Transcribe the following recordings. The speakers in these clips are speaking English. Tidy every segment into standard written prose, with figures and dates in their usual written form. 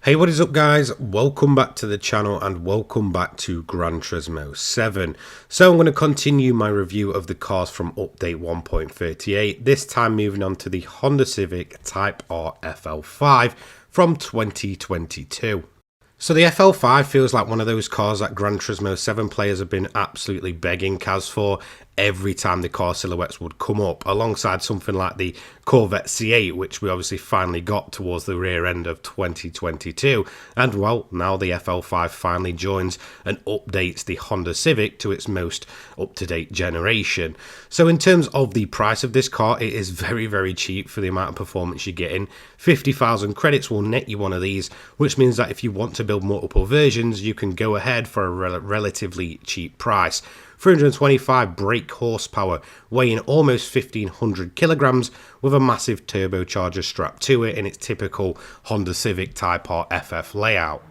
Hey, what is up guys? Welcome back to the channel and welcome back to Gran Turismo 7. So I'm going to continue my review of the cars from update 1.38, this time moving on to the Honda Civic Type R FL5 from 2022. So the FL5 feels like one of those cars that Gran Turismo 7 players have been absolutely begging Kaz for every time the car silhouettes would come up, alongside something like the Corvette C8, which we obviously finally got towards the rear end of 2022. And well, now the FL5 finally joins and updates the Honda Civic to its most up-to-date generation. So in terms of the price of this car, it is very, very cheap for the amount of performance you're getting. 50,000 credits will net you one of these, which means that if you want to build multiple versions, you can go ahead for a relatively cheap price. 325 brake horsepower, weighing almost 1500 kilograms, with a massive turbocharger strapped to it in its typical Honda Civic Type R FF layout.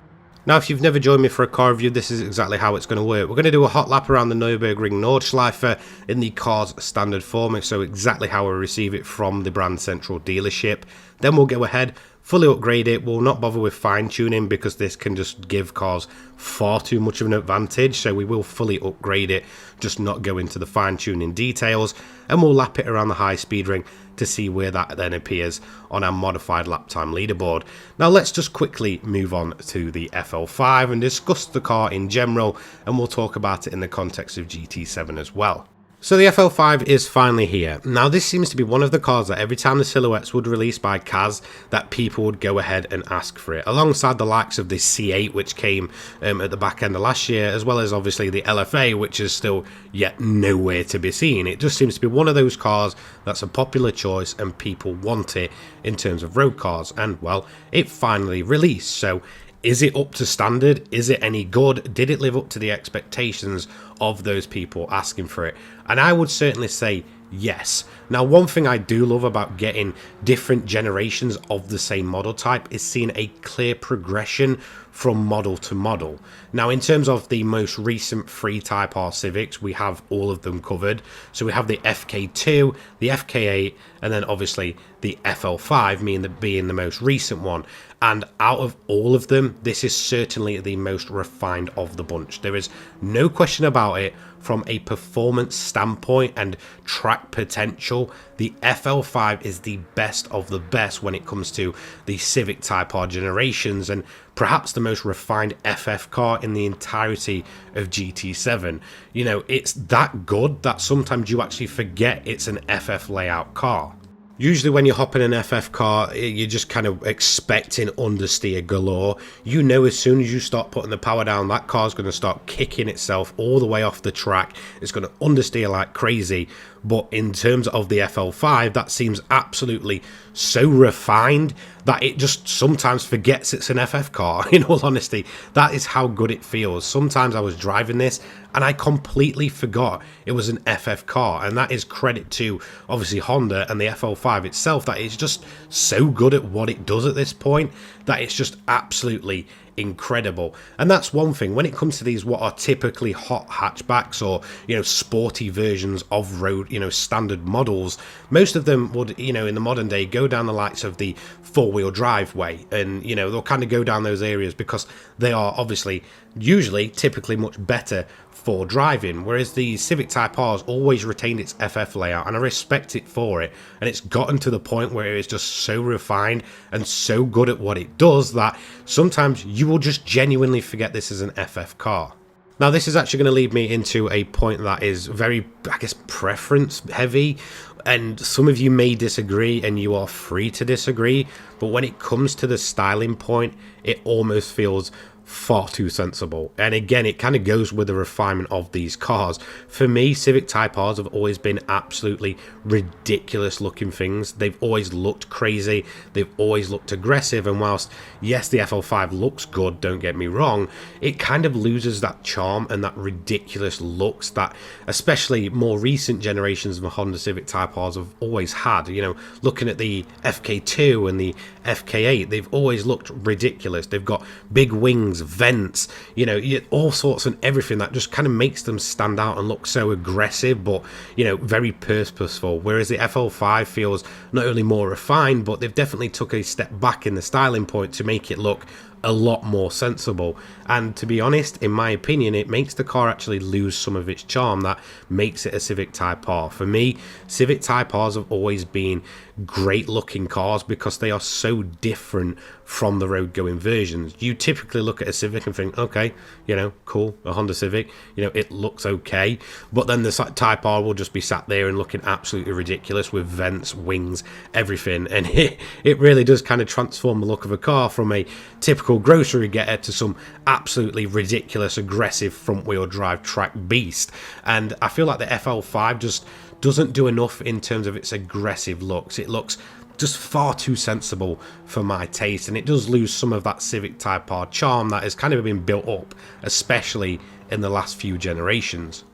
Now, if you've never joined me for a car review, this is exactly how it's going to work. We're going to do a hot lap around the Nürburgring Nordschleife in the car's standard form, so exactly how we receive it from the brand central dealership. Then we'll go ahead, fully upgrade it. We'll not bother with fine tuning because this can just give cars far too much of an advantage, so we will fully upgrade it, just not go into the fine tuning details, and we'll lap it around the high speed ring to see where that then appears on our modified lap time leaderboard. Now let's just quickly move on to the FL5 and discuss the car in general, and we'll talk about it in the context of GT7 as well. So the FL5 is finally here. Now this seems to be one of the cars that every time the silhouettes would release by Kaz, that people would go ahead and ask for it, alongside the likes of the C8, which came at the back end of last year, as well as obviously the LFA, which is still yet nowhere to be seen. It just seems to be one of those cars that's a popular choice and people want it in terms of road cars, and well, it finally released. So is it up to standard? Is it any good? Did it live up to the expectations of those people asking for it? And I would certainly say yes. Now, one thing I do love about getting different generations of the same model type is seeing a clear progression from model to model. Now, in terms of the most recent 3 Type R Civics, we have all of them covered. So we have the FK2, the FK8, and then obviously the FL5 being the most recent one. And out of all of them, this is certainly the most refined of the bunch. There is no question about it. From a performance standpoint and track potential, the FL5 is the best of the best when it comes to the Civic Type R generations, and perhaps the most refined FF car in the entirety of GT7. You know, it's that good that sometimes you actually forget it's an FF layout car. Usually when you hop in an FF car, you're just kind of expecting understeer galore. You know, as soon as you start putting the power down, that car's going to start kicking itself all the way off the track. It's going to understeer like crazy. But in terms of the FL5, that seems absolutely so refined that it just sometimes forgets it's an FF car. In all honesty, that is how good it feels. Sometimes I was driving this and I completely forgot it was an FF car, and that is credit to obviously Honda and the FL5 itself, that it's just so good at what it does at this point that it's just absolutely incredible. And that's one thing when it comes to these what are typically hot hatchbacks or, you know, sporty versions of road, you know, standard models. Most of them would, you know, in the modern day go down the likes of the four-wheel drive way, and you know, they'll kind of go down those areas because they are obviously usually typically much better for driving, whereas the Civic Type R has always retained its FF layout, and I respect it for it. And it's gotten to the point where it is just so refined and so good at what it does that sometimes you will just genuinely forget this is an FF car. Now, this is actually going to lead me into a point that is very, I guess, preference heavy, and some of you may disagree, and you are free to disagree, but when it comes to the styling point, it almost feels far too sensible. And again, it kind of goes with the refinement of these cars. For me, Civic Type Rs have always been absolutely ridiculous looking things. They've always looked crazy, they've always looked aggressive, and whilst yes, the FL5 looks good, don't get me wrong, it kind of loses that charm and that ridiculous looks that especially more recent generations of Honda Civic Type Rs have always had. You know, looking at the FK2 and the FK8, they've always looked ridiculous. They've got big wings, vents, you know, all sorts and everything that just kind of makes them stand out and look so aggressive, but you know, very purposeful. Whereas the FL5 feels not only more refined, but they've definitely took a step back in the styling point to make it look a lot more sensible. And to be honest, in my opinion, it makes the car actually lose some of its charm that makes it a Civic Type R. For me, Civic Type Rs have always been great looking cars because they are so different from the road going versions. You typically look at a Civic and think, okay, you know, cool, a Honda Civic, you know, it looks okay, but then the Type R will just be sat there and looking absolutely ridiculous with vents, wings, everything, and it really does kind of transform the look of a car from a typical grocery getter to some absolutely ridiculous, aggressive front wheel drive track beast. And I feel like the FL5 just doesn't do enough in terms of its aggressive looks. It looks just far too sensible for my taste, and it does lose some of that Civic Type R charm that has kind of been built up, especially in the last few generations.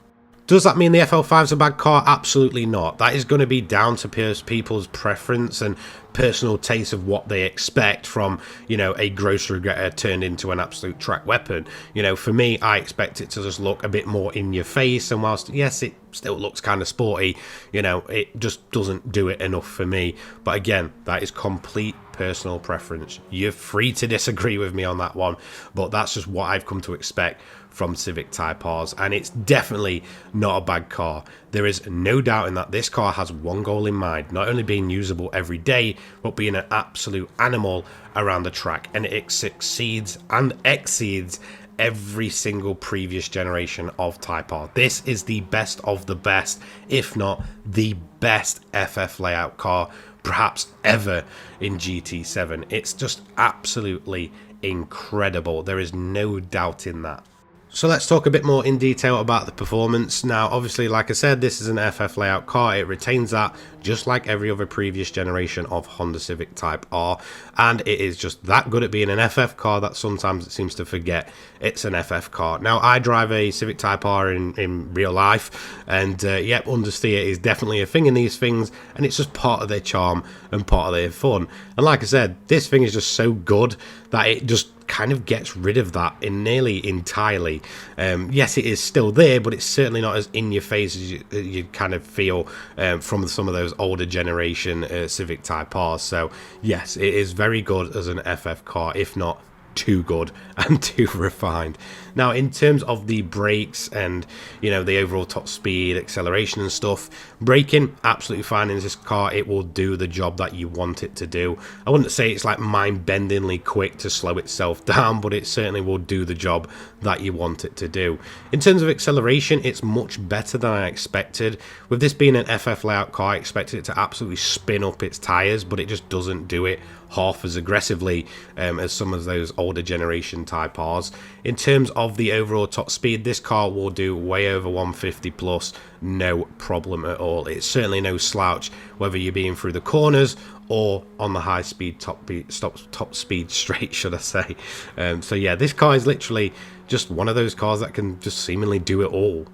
Does that mean the FL5 is a bad car? Absolutely not. That is going to be down to people's preference and personal taste of what they expect from, you know, a grocery getter turned into an absolute track weapon. You know, for me, I expect it to just look a bit more in your face, and whilst, yes, it still looks kind of sporty, you know, it just doesn't do it enough for me. But again, that is complete personal preference. You're free to disagree with me on that one, but that's just what I've come to expect from Civic Type Rs, and it's definitely not a bad car. There is no doubt in that this car has one goal in mind, not only being usable every day, but being an absolute animal around the track, and it succeeds and exceeds every single previous generation of Type R. This is the best of the best, if not the best FF layout car perhaps ever in GT7. It's just absolutely incredible. There is no doubt in that. So let's talk a bit more in detail about the performance. Now, obviously, like I said, this is an FF layout car. It retains that just like every other previous generation of Honda Civic Type R, and it is just that good at being an FF car that sometimes it seems to forget it's an FF car. Now, I drive a Civic Type R in real life, and yep, understeer is definitely a thing in these things, and it's just part of their charm and part of their fun. And like I said, this thing is just so good that it just kind of gets rid of that nearly entirely. Yes, it is still there, but it's certainly not as in your face as you kind of feel from some of those older generation Civic Type Rs. So yes, it is very good as an FF car, if not too good and too refined. Now, in terms of the brakes and, you know, the overall top speed, acceleration and stuff, braking absolutely fine in this car. It will do the job that you want it to do. I wouldn't say it's like mind-bendingly quick to slow itself down, but it certainly will do the job that you want it to do. In terms of acceleration, it's much better than I expected. With this being an FF layout car, I expected it to absolutely spin up its tires, but it just doesn't do it half as aggressively as some of those older generation Type Rs. In terms of the overall top speed, this car will do way over 150 plus, no problem at all. It's certainly no slouch, whether you're being through the corners or on the high speed top speed straight, should I say. So yeah, this car is literally just one of those cars that can just seemingly do it all.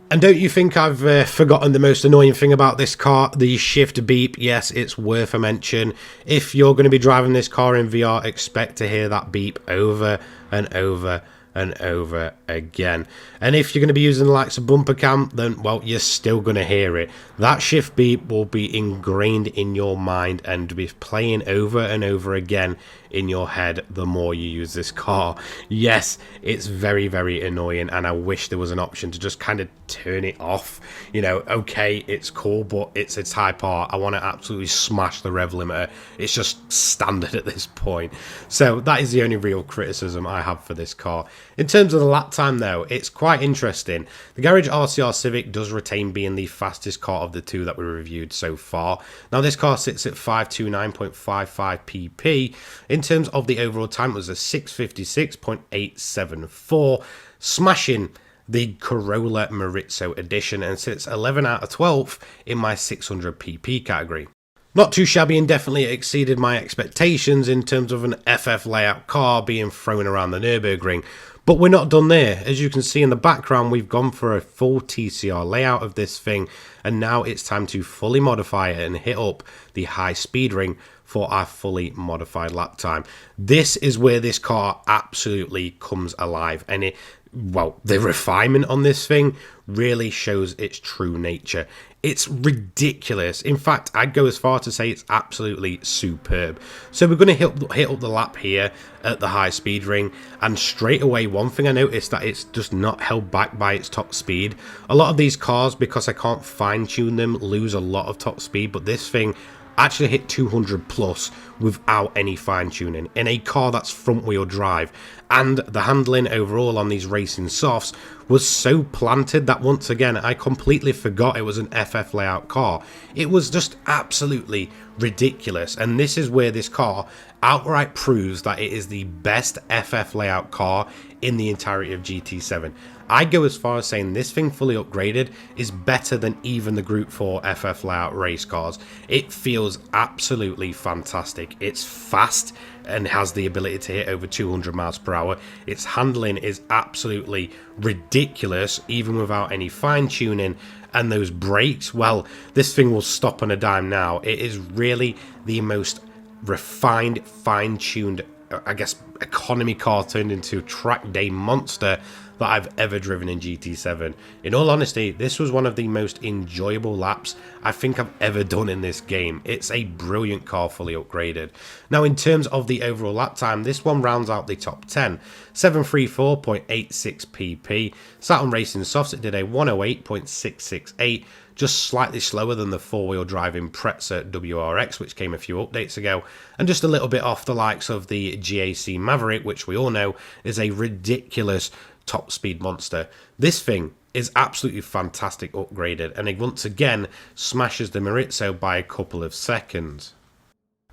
And don't you think I've forgotten the most annoying thing about this car? The shift beep. Yes, it's worth a mention. If you're going to be driving this car in VR, expect to hear that beep over and over and over again. And if you're going to be using the likes of bumper cam, then, well, you're still going to hear it. That shift beep will be ingrained in your mind and be playing over and over again in your head the more you use this car. Yes, it's very, very annoying, and I wish there was an option to just kind of turn it off. You know, okay, it's cool, but it's a Type R. I want to absolutely smash the rev limiter. It's just standard at this point. So that is the only real criticism I have for this car. In terms of the lap time, though, it's quite interesting. The Garage RCR Civic does retain being the fastest car of the two that we reviewed so far. Now, this car sits at 529.55 pp. In terms of the overall time, it was a 656.874, smashing the Corolla Maurizio edition, and sits 11 out of 12 in my 600 pp category. Not too shabby, and definitely exceeded my expectations in terms of an FF layout car being thrown around the Nürburgring. But we're not done there. As you can see in the background, we've gone for a full TCR layout of this thing, and now it's time to fully modify it and hit up the high speed ring for our fully modified lap time. This is where this car absolutely comes alive, and well, the refinement on this thing really shows its true nature. It's ridiculous. In fact, I'd go as far to say it's absolutely superb. So we're going to hit up the lap here at the high speed ring, and straight away one thing I noticed that it's just not held back by its top speed. A lot of these cars, because I can't fine tune them, lose a lot of top speed, but this thing actually hit 200 plus without any fine tuning in a car that's front wheel drive. And the handling overall on these racing softs was so planted that once again I completely forgot it was an FF layout car. It was just absolutely ridiculous, and this is where this car outright proves that it is the best FF layout car in the entirety of GT7. I'd go as far as saying this thing fully upgraded is better than even the Group 4 FF layout race cars. It feels absolutely fantastic. It's fast and has the ability to hit over 200 miles per hour. Its handling is absolutely ridiculous, even without any fine tuning. And those brakes, well, this thing will stop on a dime now. It is really the most refined, fine-tuned, I guess, economy car turned into a track day monster that I've ever driven in GT7. In all honesty, this was one of the most enjoyable laps I think I've ever done in this game. It's a brilliant car, fully upgraded. Now, in terms of the overall lap time, this one rounds out the top 10. 734.86 pp. Saturn Racing Softs, it did a 108.668, just slightly slower than the four-wheel driving Pretzer WRX, which came a few updates ago, and just a little bit off the likes of the GAC Maverick, which we all know is a ridiculous top speed monster. This thing is absolutely fantastic upgraded, and it once again smashes the Marizzo by a couple of seconds.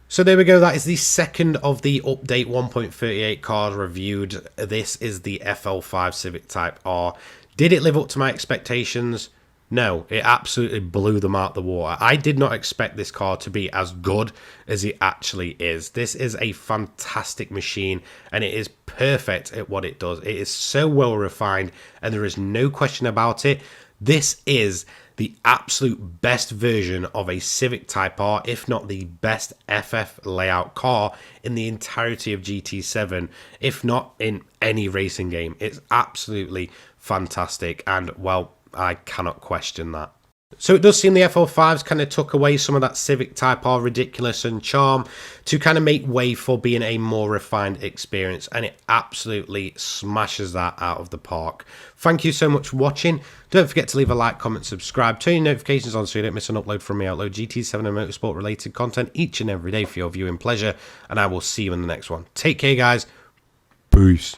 So there we go, that is the second of the update 1.38 cars reviewed. This is the FL5 Civic Type R. Did it live up to my expectations? No, it absolutely blew them out the water. I did not expect this car to be as good as it actually is. This is a fantastic machine, and it is perfect at what it does. It is so well refined, and there is no question about it. This is the absolute best version of a Civic Type R, if not the best FF layout car in the entirety of GT7, if not in any racing game. It's absolutely fantastic, and well, I cannot question that. So it does seem the FL5s kind of took away some of that Civic Type R ridiculous and charm to kind of make way for being a more refined experience, and it absolutely smashes that out of the park. Thank you so much for watching. Don't forget to leave a like, comment, subscribe, turn your notifications on so you don't miss an upload from me. I upload GT7 and motorsport related content each and every day for your viewing pleasure, and I will see you in the next one. Take care, guys. Peace.